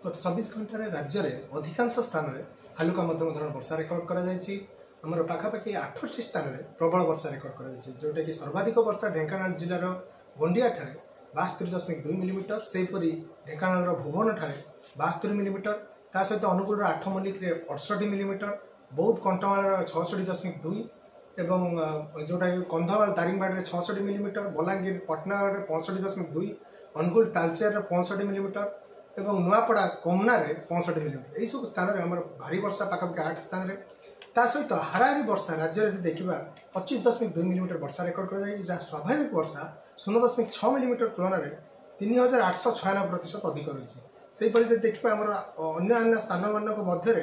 गत 24 घंटे राज्य में अधिकांश स्थान में हालुका मध्यम धरण वर्षा रेकर्ड कर पाखापाखि 8टी स्थान में प्रबल वर्षा रेकर्ड कर जोटा कि सर्वाधिक वर्षा ढेंकानाल जिलार गोंडिया ठारे 72.2 मिलीमीटर सेहीपरि ढेंकानाल भुवन ठारे 72 मिलीमीटर ता सहित अनुगुल 8 मल्लिक 68 मिलीमीटर बौद्ध कंटमाल 66.2 एवं जोटा कि कंधमाल दारिंगबाड़ी 66 मिलीमीटर बलांगीर पटनागढ़ 65.2 अनुगुल तालचेर 65 मिलीमीटर एवं नुआपड़ा कोमना 65 मिलीमीटर यही सब स्थान में आम भारी वर्षा पाखापाखि 8 स्थान में ता सहित हाराहारी वर्षा राज्य में देखा 25.2 मिलीमीटर वर्षा रेकर्ड कर जहाँ स्वाभाविक वर्षा 0.6 मिलीमीटर तुलन में 3896% अधिक रही से देखा आम अन्य स्थान मध्य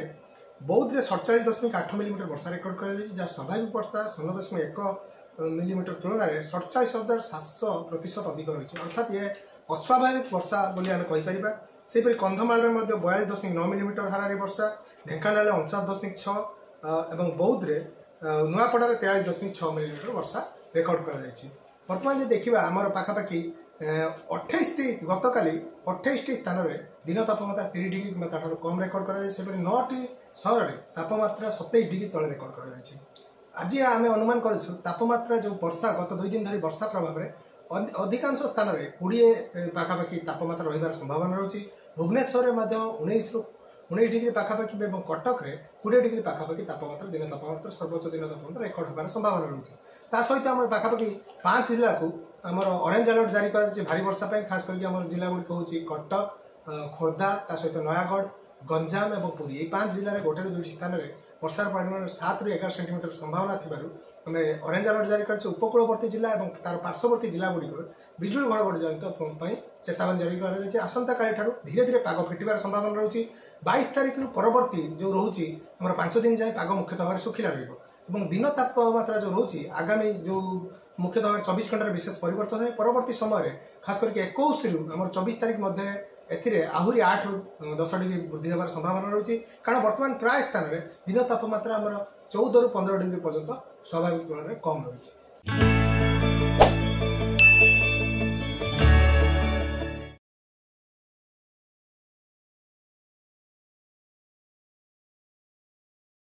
बौद्ध में 47.8 मिलीमीटर वर्षा रेकर्ड कर जहाँ स्वाभाविक वर्षा 0.1 मिलीमीटर तुलन में 47,700% अधिक रही अर्थात ये अस्वाभाविक वर्षा बोली आम कहीपर सेपरी कंधमाल 42.9 मिलीमीटर हाराहारी वर्षा ढेंकानाल 49.6 एवं बौद्ध में नुआपड़ा 43.6 मिलीमीटर वर्षा रेकर्ड कर बर्तमान जो देखा आमर पाखापाखि 28 गतकाली 28टी स्थान में दिन तापमात्रा 30 डिग्री ठार कम रेकर्ड कर 9टी सहर में तापमात्रा 27 डिग्री तले रेकर्ड कर आज आम अनुमान कर तापमात्रा जो वर्षा गत 2 दिन धरी वर्षा प्रभाव में अधिकांश स्थान में 20 पाखापाखि तापमात्रा रही संभावना रही भुवनेश्वर में 19 डिग्री पाखापाखि और कटक में 20 डिग्री पाखापाखि तापमात्रा दिन तापमात्रा सर्वोच्च दिन तापमात्रा रेकर्ड होबार संभावना रही सहित आम पाखापाखि 5 जिला को आमर ऑरेंज अलर्ट जारी कर भारी वर्षा खास करके आम जिला गुड़िक हूँ कटक खोर्धा ता सहित नयागढ़ गंजाम और पुरी ये 5 जिले में 1-2 स्थान में वर्षार परिमाण 7 ରୁ 11 सेंटीमीटर संभावना आम ऑरेंज अलर्ट जारी कर उपकूलवर्ती जिला और तार पार्श्ववर्ती जिला गुड़िक बिजुली घड़घड़ी जनित चेतावनी जारी कर आसंता काली ठारू धीरे धीरे पाग फिटिबार संभावना रही 22 तारीख परवर्ती जो रोचे आम 5 दिन जाए पाग मुख्यतः भाव सुखिला रही दिन तापमात्रा जो रोचे आगामी जो मुख्यतः भाव 24 घंटे विशेष परिवर्तन है परवर्ती समय खास करके 21 ରୁ आम 24 तारीख मध्य आहरी 8 ରୁ 10 डिग्री वृद्धि होबार संभावना रही कारण बर्तमान प्राय स्थान में दिन तापमात्रा आम 14 ରୁ 15 डिग्री पर्यंत स्वाभाविक तुलन में कम रही।